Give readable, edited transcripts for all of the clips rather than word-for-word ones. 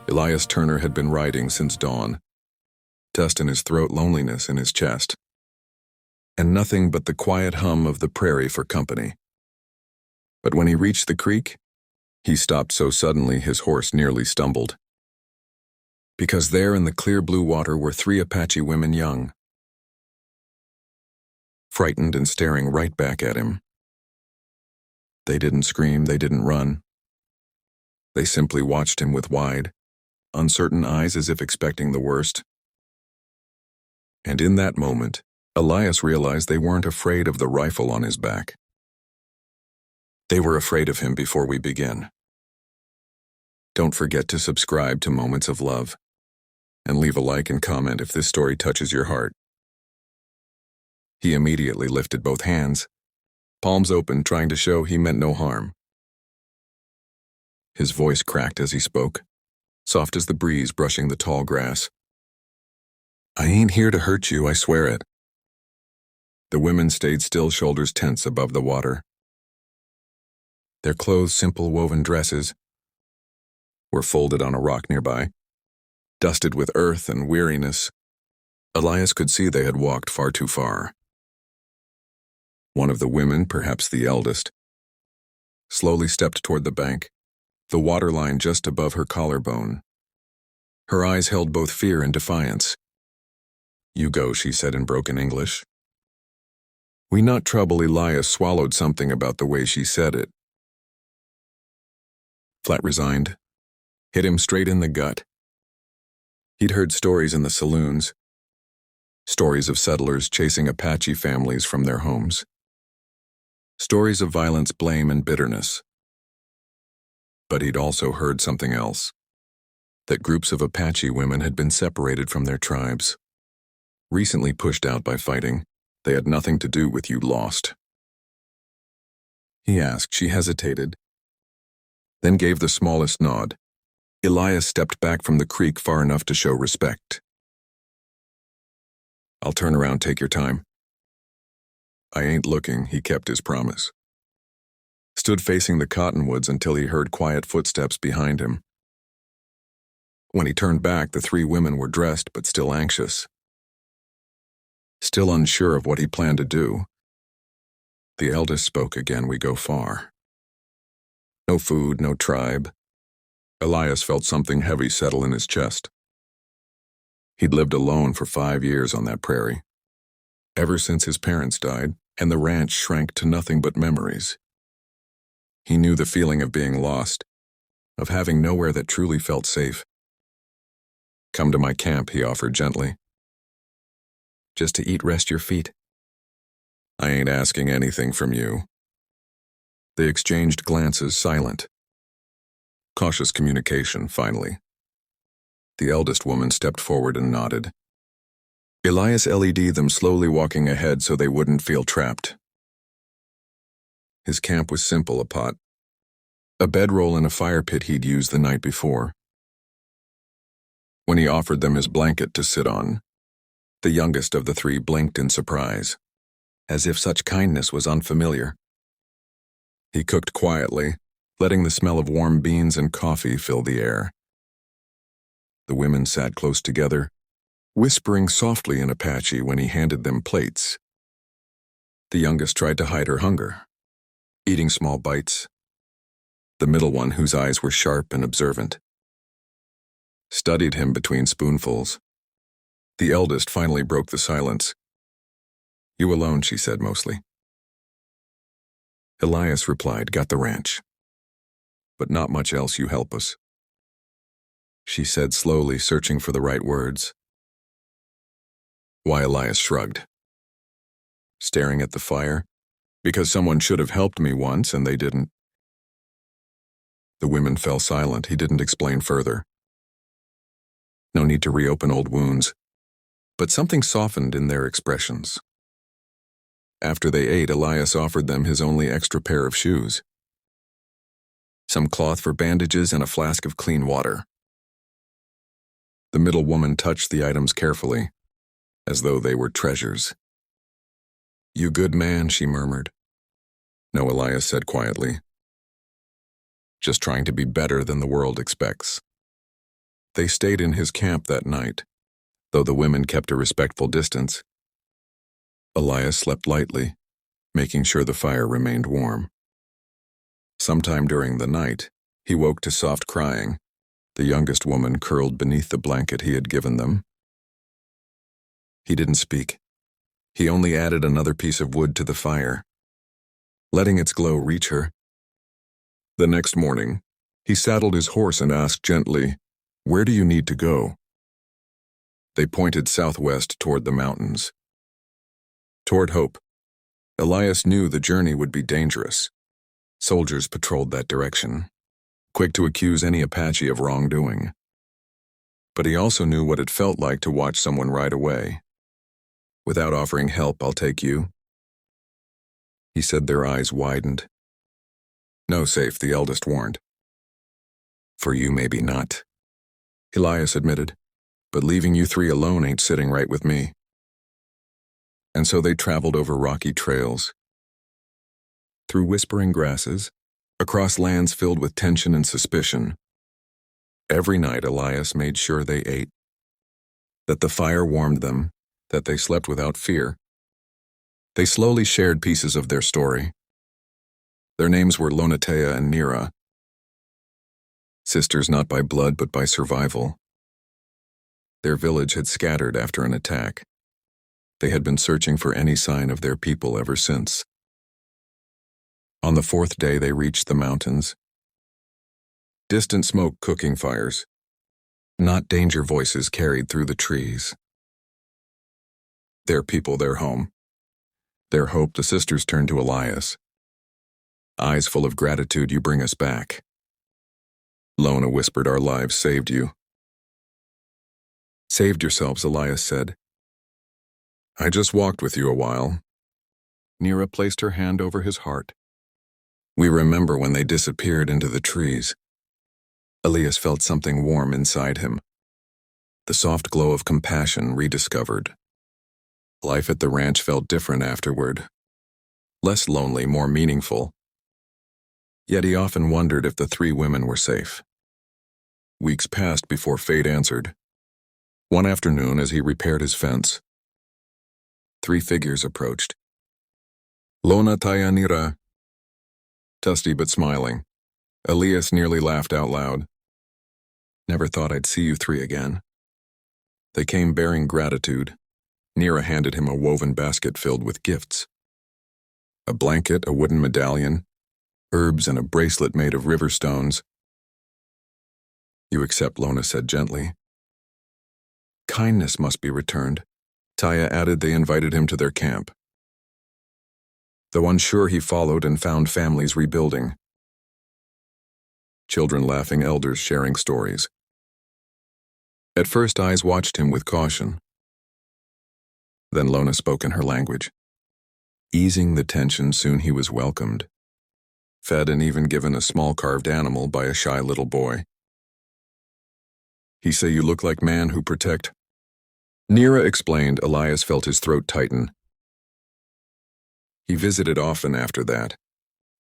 Elias Turner had been riding since dawn, dust in his throat, loneliness in his chest, and nothing but the quiet hum of the prairie for company. But when he reached the creek, he stopped so suddenly his horse nearly stumbled. Because there in the clear blue water were 3 Apache women, young, frightened and staring right back at him. They didn't scream, they didn't run. They simply watched him with wide, uncertain eyes as if expecting the worst. And in that moment, Elias realized they weren't afraid of the rifle on his back. They were afraid of him before we begin. Don't forget to subscribe to Moments of Love, and leave a like and comment if this story touches your heart. He immediately lifted both hands, palms open, trying to show he meant no harm. His voice cracked as he spoke, soft as the breeze brushing the tall grass. "I ain't here to hurt you, I swear it." The women stayed still, shoulders tense above the water. Their clothes, simple woven dresses, were folded on a rock nearby, dusted with earth and weariness. Elias could see they had walked far too far. One of the women, perhaps the eldest, slowly stepped toward the bank, the waterline just above her collarbone. Her eyes held both fear and defiance. "You go," she said in broken English. "We not trouble." Elias swallowed something about the way she said it. Flat resigned, hit him straight in the gut. He'd heard stories in the saloons, stories of settlers chasing Apache families from their homes, stories of violence, blame, and bitterness. But he'd also heard something else, that groups of Apache women had been separated from their tribes, recently pushed out by fighting. They had nothing to do with "you lost." He asked. She hesitated, then gave the smallest nod. Elias stepped back from the creek far enough to show respect. "I'll turn around, take your time." "I ain't looking." He kept his promise. Stood facing the cottonwoods until he heard quiet footsteps behind him. When he turned back, the 3 women were dressed but still anxious, still unsure of what he planned to do. The eldest spoke again. "We go far. No food, no tribe." Elias felt something heavy settle in his chest. He'd lived alone for 5 years on that prairie, ever since his parents died, and the ranch shrank to nothing but memories. He knew the feeling of being lost, of having nowhere that truly felt safe. "Come to my camp," he offered gently. "Just to eat, rest your feet." "I ain't asking anything from you." They exchanged glances, silent. Cautious communication, finally. The eldest woman stepped forward and nodded. Elias LED'd them, slowly walking ahead so they wouldn't feel trapped. His camp was simple: a pot, a bedroll, and a fire pit he'd used the night before. When he offered them his blanket to sit on, the youngest of the 3 blinked in surprise, as if such kindness was unfamiliar. He cooked quietly, letting the smell of warm beans and coffee fill the air. The women sat close together, whispering softly in Apache when he handed them plates. The youngest tried to hide her hunger, eating small bites. The middle one, whose eyes were sharp and observant, studied him between spoonfuls. The eldest finally broke the silence. "You alone," she said mostly. Elias replied, "Got the ranch. But not much else. You help us." She said slowly, searching for the right words. "Why?" Elias shrugged, staring at the fire. "Because someone should have helped me once and they didn't." The women fell silent. He didn't explain further. No need to reopen old wounds. But something softened in their expressions. After they ate, Elias offered them his only extra pair of shoes, some cloth for bandages, and a flask of clean water. The middle woman touched the items carefully, as though they were treasures. "You good man," she murmured. "No," Elias said quietly. "Just trying to be better than the world expects." They stayed in his camp that night, though the women kept a respectful distance. Elias slept lightly, making sure the fire remained warm. Sometime during the night, he woke to soft crying, the youngest woman curled beneath the blanket he had given them. He didn't speak. He only added another piece of wood to the fire, letting its glow reach her. The next morning, he saddled his horse and asked gently, "Where do you need to go?" They pointed southwest toward the mountains. Toward Hope. Elias knew the journey would be dangerous. Soldiers patrolled that direction, quick to accuse any Apache of wrongdoing. But he also knew what it felt like to watch someone ride away. "Without offering help, I'll take you." He said. Their eyes widened. "No, safe," the eldest warned. "For you, maybe not," Elias admitted, "but leaving you three alone ain't sitting right with me." And so they traveled over rocky trails, through whispering grasses, across lands filled with tension and suspicion. Every night Elias made sure they ate, that the fire warmed them, that they slept without fear. They slowly shared pieces of their story. Their names were Lonatea and Nira, sisters not by blood but by survival. Their village had scattered after an attack. They had been searching for any sign of their people ever since. On the fourth day they reached the mountains. Distant smoke cooking fires, not danger voices carried through the trees. Their people, their home, their hope. The sisters turned to Elias. Eyes full of gratitude. "You bring us back." Lona whispered, "Our lives saved you." "Saved yourselves," Elias said. "I just walked with you a while." Nira placed her hand over his heart. "We remember when they disappeared into the trees." Elias felt something warm inside him, the soft glow of compassion rediscovered. Life at the ranch felt different afterward, less lonely, more meaningful. Yet he often wondered if the three women were safe. Weeks passed before fate answered. One afternoon, as he repaired his fence, three figures approached. Lonatea, Nira. Dusty but smiling, Elias nearly laughed out loud. "Never thought I'd see you three again." They came bearing gratitude. Nira handed him a woven basket filled with gifts. A blanket, a wooden medallion, herbs, and a bracelet made of river stones. "You accept," Lona said gently. "Kindness must be returned," Taya added. They invited him to their camp. Though unsure, he followed and found families rebuilding. Children laughing, elders sharing stories. At first, eyes watched him with caution. Then Lona spoke in her language. Easing the tension, soon he was welcomed, fed and even given a small carved animal by a shy little boy. "He say you look like man who protect." Nira explained. Elias felt his throat tighten. He visited often after that,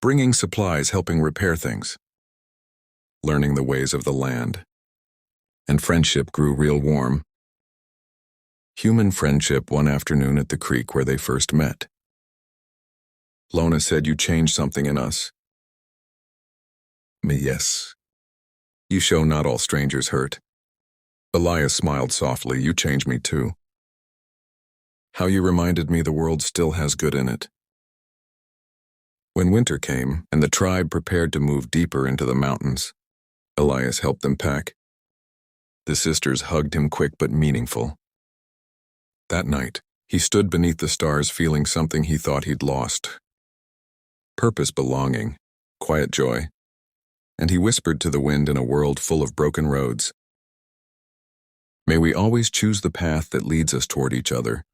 bringing supplies, helping repair things, learning the ways of the land. And friendship grew real warm. Human friendship one afternoon at the creek where they first met. Lona said, "You changed something in us." "Me, yes. You show not all strangers hurt." Elias smiled softly. "You changed me too. How you reminded me the world still has good in it." When winter came and the tribe prepared to move deeper into the mountains, Elias helped them pack. The sisters hugged him, quick but meaningful. That night, he stood beneath the stars feeling something he thought he'd lost. Purpose, belonging, quiet joy. And he whispered to the wind, in a world full of broken roads, "May we always choose the path that leads us toward each other."